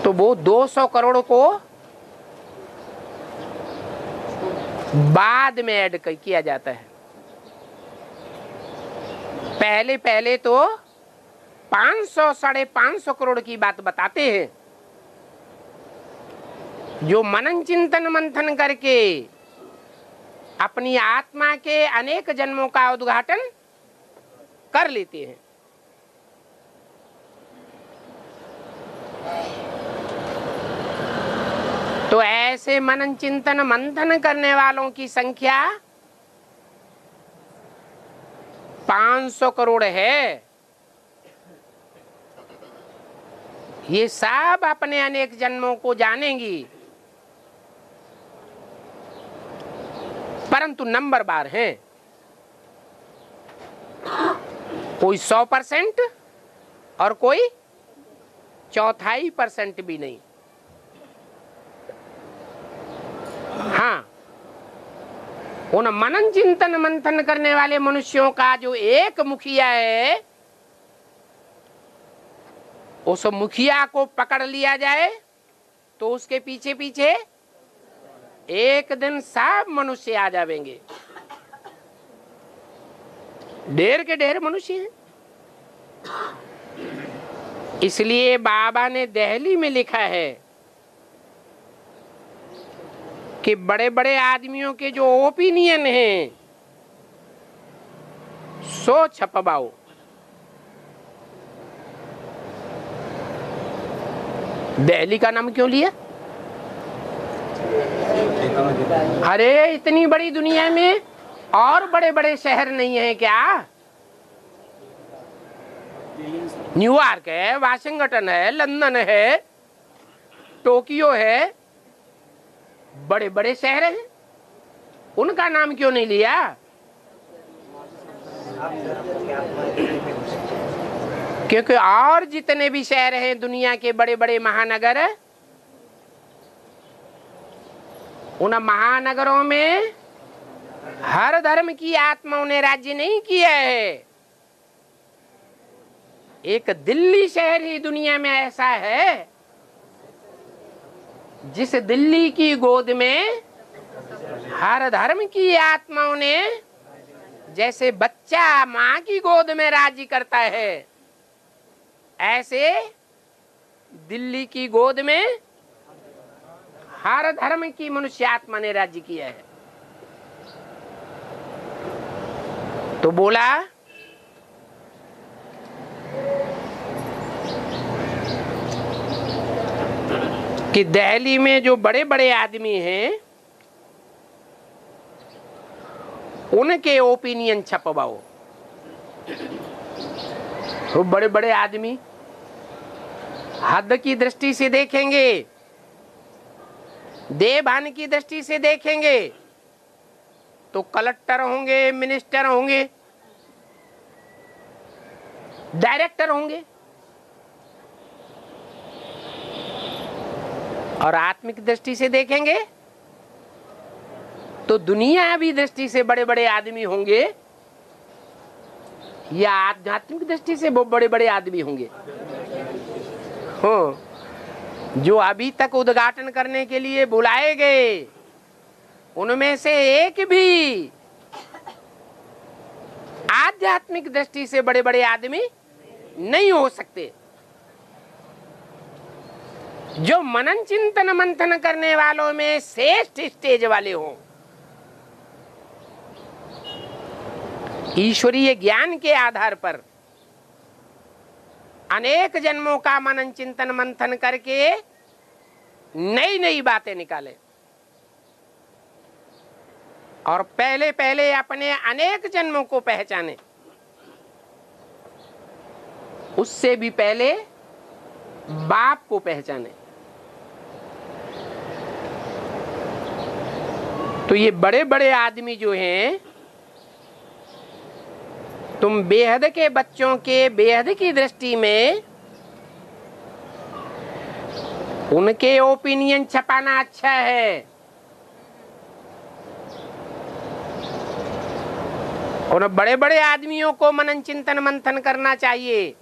तो वो 200 करोड़ को बाद में ऐड किया जाता है। पहले पहले तो 500 550 करोड़ की बात बताते हैं, जो मनन चिंतन मंथन करके अपनी आत्मा के अनेक जन्मों का उद्घाटन कर लेते हैं। तो ऐसे मनन चिंतन मंथन करने वालों की संख्या 500 करोड़ है। ये सब अपने अनेक जन्मों को जानेंगी, परंतु नंबर बार हैं। कोई 100% और कोई 1/4% भी नहीं। हाँ, उन मनन चिंतन मंथन करने वाले मनुष्यों का जो एक मुखिया है, उस मुखिया को पकड़ लिया जाए तो उसके पीछे पीछे एक दिन सब मनुष्य आ जाएंगे। ढेर के ढेर मनुष्य हैं। इसलिए बाबा ने दिल्ली में लिखा है कि बड़े बड़े आदमियों के जो ओपिनियन हैं सो छपवाओ। दिल्ली का नाम क्यों लिया? अरे इतनी बड़ी दुनिया में और बड़े बड़े शहर नहीं है क्या? न्यूयॉर्क है, वाशिंगटन है, लंदन है, टोक्यो है, बड़े बड़े शहर हैं। उनका नाम क्यों नहीं लिया? क्योंकि और जितने भी शहर हैं दुनिया के बड़े बड़े महानगर, उन महानगरों में हर धर्म की आत्माओं ने राज्य नहीं किया है। एक दिल्ली शहर ही दुनिया में ऐसा है जिस दिल्ली की गोद में हर धर्म की आत्माओं ने, जैसे बच्चा माँ की गोद में राज्य करता है, ऐसे दिल्ली की गोद में हर धर्म की मनुष्य आत्मा ने राज्य किया है। तो बोला कि दिल्ली में जो बड़े बड़े आदमी हैं उनके ओपिनियन छपवाओ। तो बड़े बड़े आदमी हद की दृष्टि से देखेंगे, देवभान की दृष्टि से देखेंगे तो कलेक्टर होंगे, मिनिस्टर होंगे, डायरेक्टर होंगे। और आत्मिक दृष्टि से देखेंगे तो दुनियावी दृष्टि से बड़े बड़े आदमी होंगे या आध्यात्मिक दृष्टि से बहुत बड़े बड़े आदमी होंगे। हो, जो अभी तक उद्घाटन करने के लिए बुलाए गए उनमें से एक भी आध्यात्मिक दृष्टि से बड़े बड़े आदमी नहीं हो सकते। जो मनन चिंतन मंथन करने वालों में श्रेष्ठ स्टेज वाले हों, ईश्वरीय ज्ञान के आधार पर अनेक जन्मों का मनन चिंतन मंथन करके नई नई बातें निकाले और पहले पहले अपने अनेक जन्मों को पहचाने, उससे भी पहले बाप को पहचाने। तो ये बड़े बड़े आदमी जो हैं, तुम बेहद के बच्चों के बेहद की दृष्टि में उनके ओपिनियन छपाना अच्छा है। उन बड़े बड़े आदमियों को मनन चिंतन मंथन करना चाहिए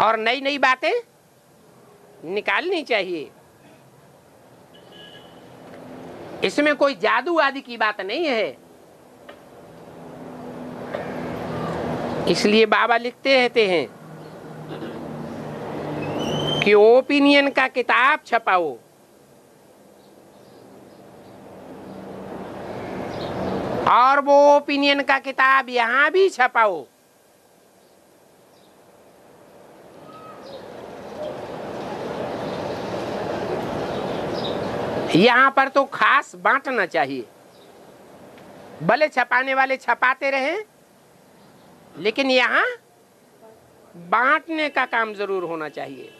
और नई नई बातें निकालनी चाहिए। इसमें कोई जादू आदि की बात नहीं है। इसलिए बाबा लिखते रहते हैं कि ओपिनियन का किताब छपाओ, और वो ओपिनियन का किताब यहां भी छपाओ। यहां पर तो खास बांटना चाहिए। भले छपाने वाले छपाते रहे, लेकिन यहां बांटने का काम जरूर होना चाहिए।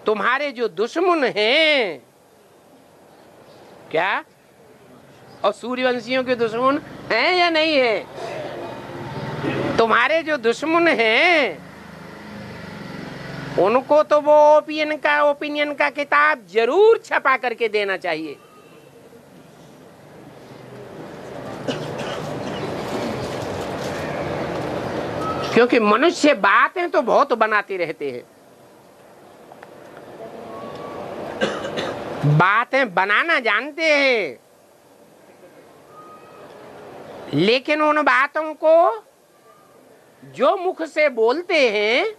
तुम्हारे जो दुश्मन हैं, क्या और सूर्यवंशियों के दुश्मन हैं या नहीं है? तुम्हारे जो दुश्मन हैं उनको तो वो ओपिनियन का किताब जरूर छपा करके देना चाहिए। क्योंकि मनुष्य बातें तो बहुत बनाते रहते हैं, बातें बनाना जानते हैं, लेकिन उन बातों को जो मुख से बोलते हैं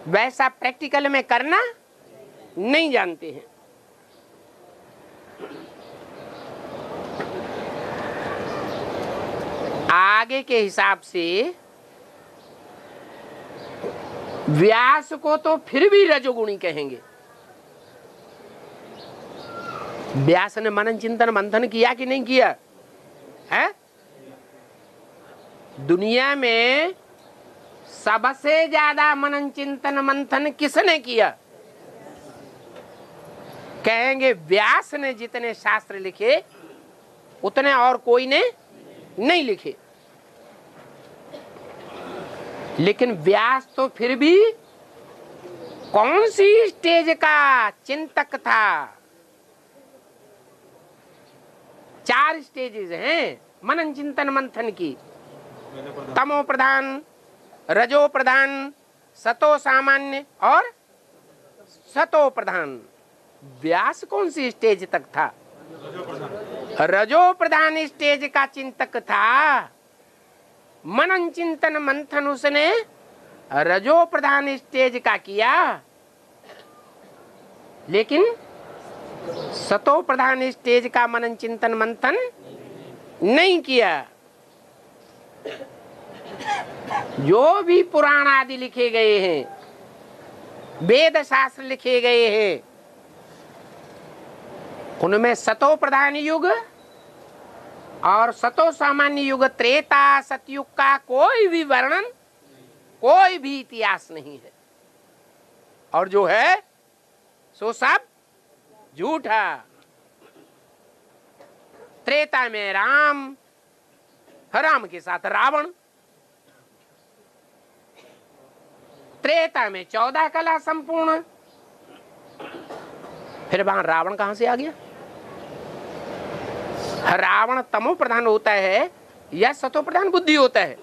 वैसा प्रैक्टिकल में करना नहीं जानते हैं। आगे के हिसाब से व्यास को तो फिर भी रजोगुणी कहेंगे। व्यास ने मनन चिंतन मंथन किया कि नहीं किया है? दुनिया में सबसे ज्यादा मनन चिंतन मंथन किसने किया? कहेंगे व्यास ने जितने शास्त्र लिखे उतने और कोई ने नहीं लिखे। लेकिन व्यास तो फिर भी कौन सी स्टेज का चिंतक था? 4 स्टेजेस हैं मनन चिंतन मंथन की। तमो प्रधान, रजो प्रधान, सतो सामान्य और सतो प्रधान। व्यास कौन सी स्टेज तक था? रजो प्रधान स्टेज का चिंतक था। मनन चिंतन मंथन उसने रजो प्रधान स्टेज का किया, लेकिन सतो प्रधान स्टेज का मनन चिंतन मंथन नहीं किया। जो भी पुराण आदि लिखे गए हैं, वेद शास्त्र लिखे गए हैं, उनमें सतो प्रधान युग और सतो सामान्य युग, त्रेता सतयुग का कोई भी वर्णन, कोई भी इतिहास नहीं है। और जो है सो सब झूठा। त्रेता में राम, राम के साथ रावण, त्रेता में 14 कला संपूर्ण। फिर वहां रावण कहां से आ गया? रावण तमो प्रधान होता है या सतो प्रधान बुद्धि होता है?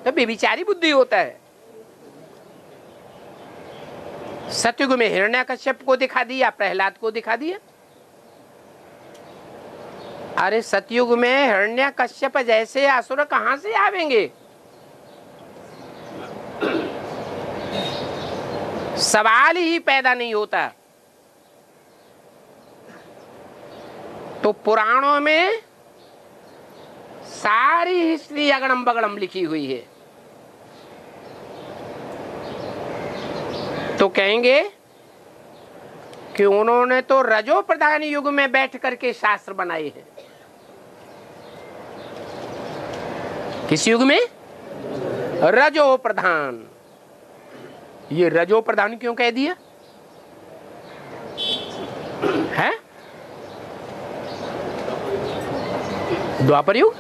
तो बेविचारी बुद्धि होता है। सतयुग में हिरण्याकश्यप को दिखा दिया, प्रहलाद को दिखा दिया। अरे सतयुग में हिरण्याकश्यप जैसे असुर कहां से आवेंगे? सवाल ही पैदा नहीं होता। तो पुराणों में सारी हिस्ट्री अगड़म बगड़म लिखी हुई है। तो कहेंगे कि उन्होंने तो रजो प्रधान युग में बैठ करके शास्त्र बनाए हैं। किस युग में? रजो प्रधान। ये रजो प्रधान क्यों कह दिया है? द्वापर युग,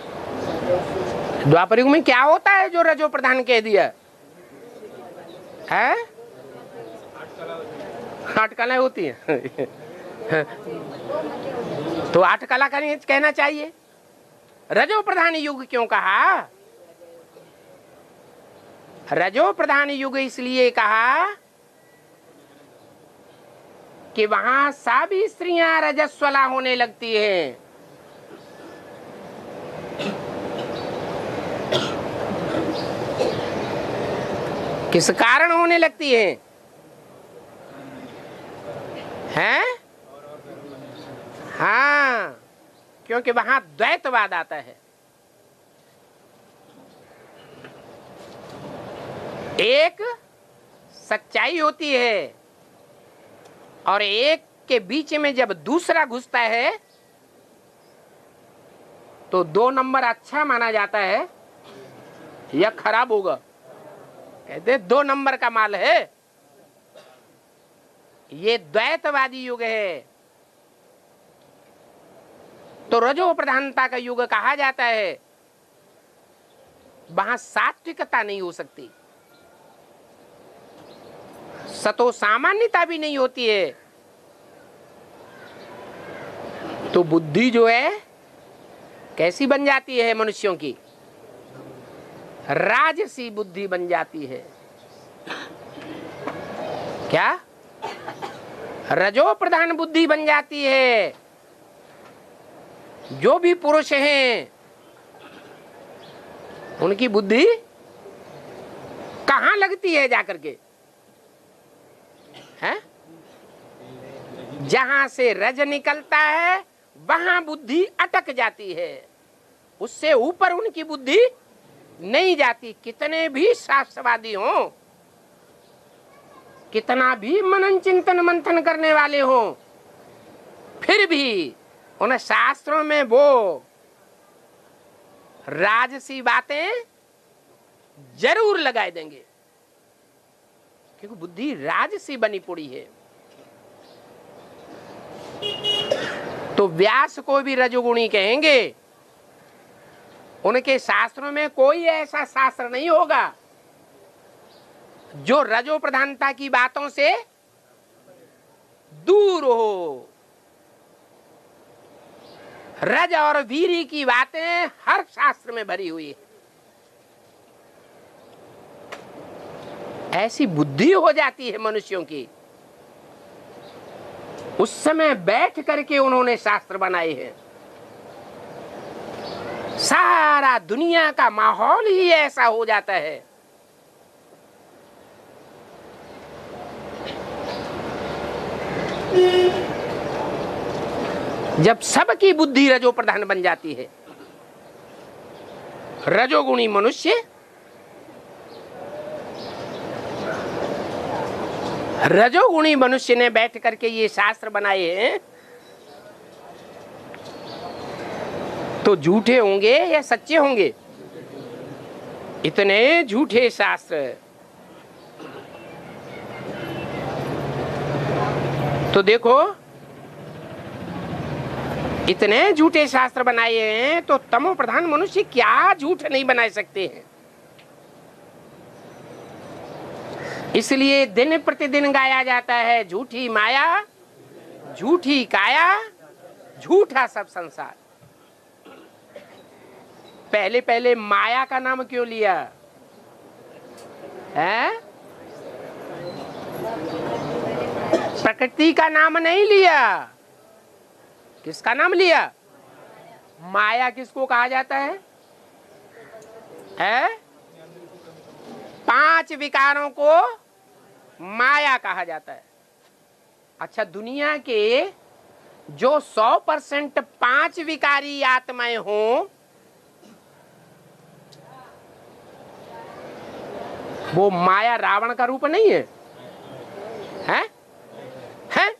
द्वापर युग में क्या होता है जो रजो प्रधान कह दिया है? 8 कलाएं होती है। तो 8 कला का कहना चाहिए। रजो प्रधान युग क्यों कहा? रजो प्रधान युग इसलिए कहा कि वहां सभी स्त्रियां रजस्वला होने लगती हैं। किस कारण होने लगती हैं? हैं? हाँ, क्योंकि वहां द्वैतवाद आता है। एक सच्चाई होती है और एक के बीच में जब दूसरा घुसता है तो 2 नंबर अच्छा माना जाता है या खराब होगा? कहते 2 नंबर का माल है। ये द्वैतवादी युग है। तो रजो प्रधानता का युग कहा जाता है। वहां सात्विकता नहीं हो सकती, सतो सामान्यता भी नहीं होती है। तो बुद्धि जो है कैसी बन जाती है मनुष्यों की? राजसी बुद्धि बन जाती है। क्या? रजो प्रधान बुद्धि बन जाती है। जो भी पुरुष हैं उनकी बुद्धि कहां लगती है जाकर के? है? जहां से रज निकलता है वहां बुद्धि अटक जाती है, उससे ऊपर उनकी बुद्धि नहीं जाती। कितने भी शास्त्रवादी हों, कितना भी मनन चिंतन मंथन करने वाले हों, फिर भी उन शास्त्रों में वो राजसी बातें जरूर लगाए देंगे, क्योंकि बुद्धि राजसी बनी पड़ी है। तो व्यास को भी रजोगुणी कहेंगे। उनके शास्त्रों में कोई ऐसा शास्त्र नहीं होगा जो रजो प्रधानता की बातों से दूर हो। रज और वीरी की बातें हर शास्त्र में भरी हुई है। ऐसी बुद्धि हो जाती है मनुष्यों की। उस समय बैठ करके उन्होंने शास्त्र बनाए हैं। सारा दुनिया का माहौल ही ऐसा हो जाता है। जब सबकी बुद्धि रजो प्रधान बन जाती है। रजोगुणी मनुष्य रजोगुणी मनुष्य ने बैठ करके ये शास्त्र बनाए हैं, तो झूठे होंगे या सच्चे होंगे? इतने झूठे शास्त्र। तो देखो, इतने झूठे शास्त्र बनाए हैं तो तमो प्रधान मनुष्य क्या झूठ नहीं बना सकते हैं। इसलिए दिन प्रतिदिन गाया जाता है, झूठी माया, झूठी काया, झूठा सब संसार। पहले पहले माया का नाम क्यों लिया है? प्रकृति का नाम नहीं लिया। किसका नाम लिया? माया किसको कहा जाता है? 5 विकारों को माया कहा जाता है। अच्छा, दुनिया के जो 100% 5 विकारी आत्माएं हों, वो माया रावण का रूप नहीं है? हैं? हैं?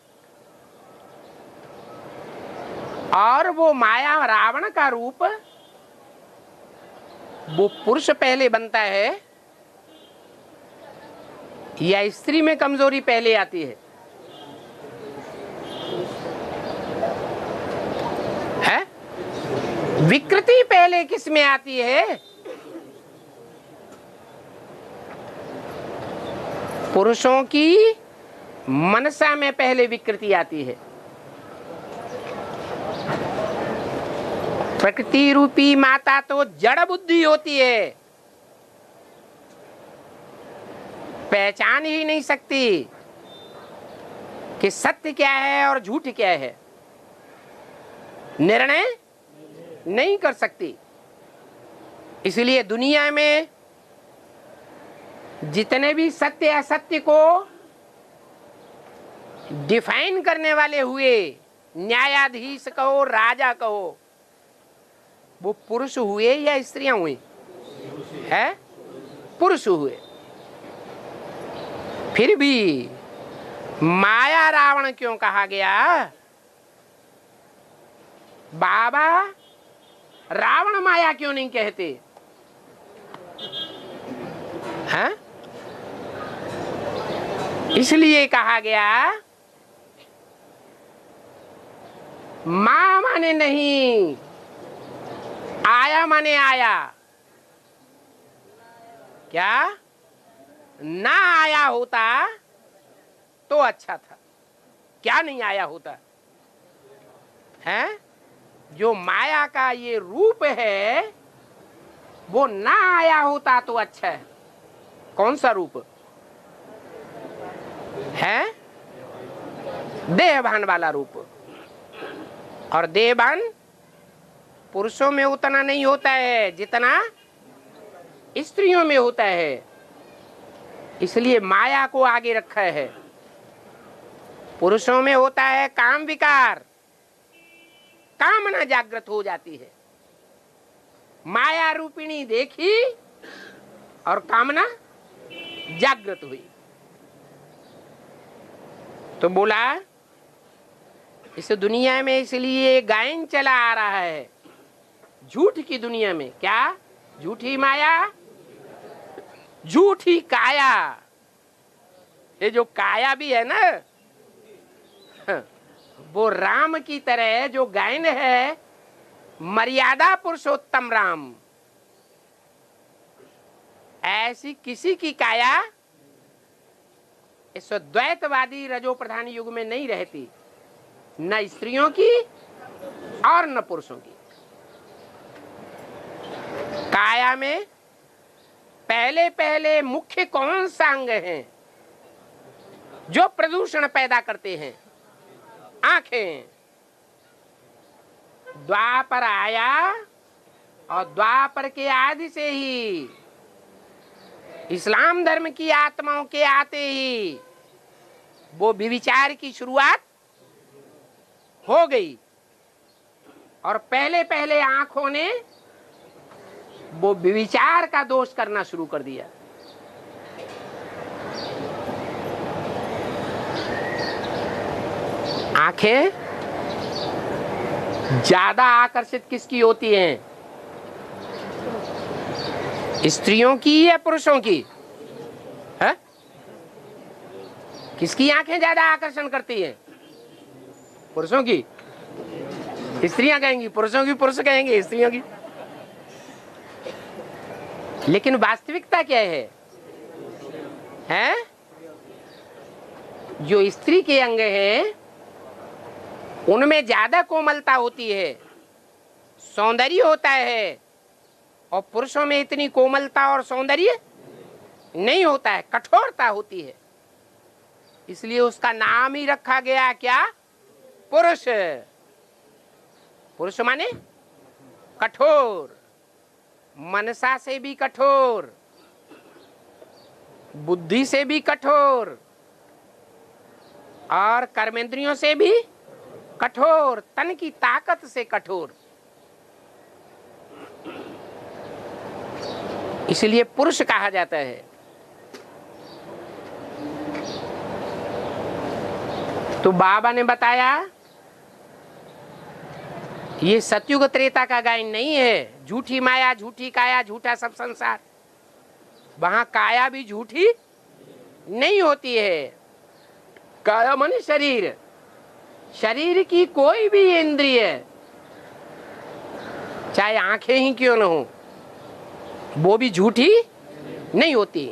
और वो माया रावण का रूप वो पुरुष पहले बनता है, या स्त्री में कमजोरी पहले आती है? है? विकृति पहले किस में आती है? पुरुषों की मनसा में पहले विकृति आती है। प्रकृति रूपी माता तो जड़ बुद्धि होती है, पहचान ही नहीं सकती कि सत्य क्या है और झूठ क्या है, निर्णय नहीं कर सकती। इसलिए दुनिया में जितने भी सत्य असत्य को डिफाइन करने वाले हुए, न्यायाधीश कहो, राजा कहो, वो पुरुष हुए या स्त्रियां हुई? है पुरुष हुए। फिर भी माया रावण क्यों कहा गया? बाबा रावण माया क्यों नहीं कहते? हैं? इसलिए कहा गया मां माने नहीं, आया माने आया। क्या ना आया होता तो अच्छा था? क्या नहीं आया होता है? जो माया का ये रूप है वो ना आया होता तो अच्छा है। कौन सा रूप है? देहभान वाला रूप। और देहभान पुरुषों में उतना नहीं होता है जितना स्त्रियों में होता है। इसलिए माया को आगे रखा है। पुरुषों में होता है काम विकार, कामना जागृत हो जाती है। माया रूपिणी देखी और कामना जागृत हुई। तो बोला इस दुनिया में इसलिए गायन चला आ रहा है, झूठ की दुनिया में। क्या? झूठी माया, झूठी काया। ये जो काया भी है ना, वो राम की तरह जो गायन है, मर्यादा पुरुषोत्तम राम, ऐसी किसी की काया इस द्वैतवादी रजो प्रधान युग में नहीं रहती, न स्त्रियों की और न पुरुषों की। काया में पहले पहले मुख्य कौन सा अंग है जो प्रदूषण पैदा करते हैं? आंखें। द्वापर आया और द्वापर के आदि से ही इस्लाम धर्म की आत्माओं के आते ही वो व्यभिचार की शुरुआत हो गई। और पहले पहले आंखों ने वो व्यभिचार का दोष करना शुरू कर दिया। आंखें ज्यादा आकर्षित किसकी होती हैं? स्त्रियों की या पुरुषों की? है? किसकी आंखें ज्यादा आकर्षण करती हैं? पुरुषों की। स्त्रियां कहेंगी पुरुषों की, पुरुष कहेंगे स्त्रियों की। लेकिन वास्तविकता क्या है? हैं? जो स्त्री के अंग हैं उनमें ज्यादा कोमलता होती है, सौंदर्य होता है, और पुरुषों में इतनी कोमलता और सौंदर्य नहीं होता है, कठोरता होती है। इसलिए उसका नाम ही रखा गया क्या? पुरुष। पुरुष माने कठोर, मनसा से भी कठोर, बुद्धि से भी कठोर, और कर्मेंद्रियों से भी कठोर, तन की ताकत से कठोर। इसलिए पुरुष कहा जाता है। तो बाबा ने बताया ये सतयुग त्रेता का गायन नहीं है। झूठी माया, झूठी काया, झूठा सब संसार। वहां काया भी झूठी नहीं होती है। काया माने शरीर, शरीर की कोई भी इंद्रिय, चाहे आंखें ही क्यों न हो, वो भी झूठी नहीं होती।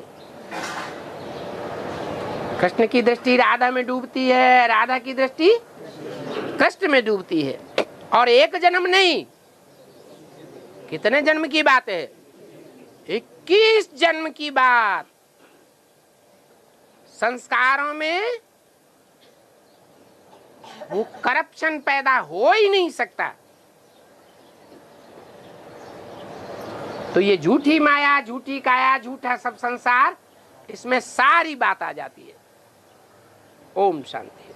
कृष्ण की दृष्टि राधा में डूबती है, राधा की दृष्टि कृष्ण में डूबती है। और एक जन्म नहीं, कितने जन्म की बात है? 21 जन्म की बात। संस्कारों में वो करप्शन पैदा हो ही नहीं सकता। तो ये झूठी माया, झूठी काया, झूठा सब संसार, इसमें सारी बात आ जाती है। ओम शांति।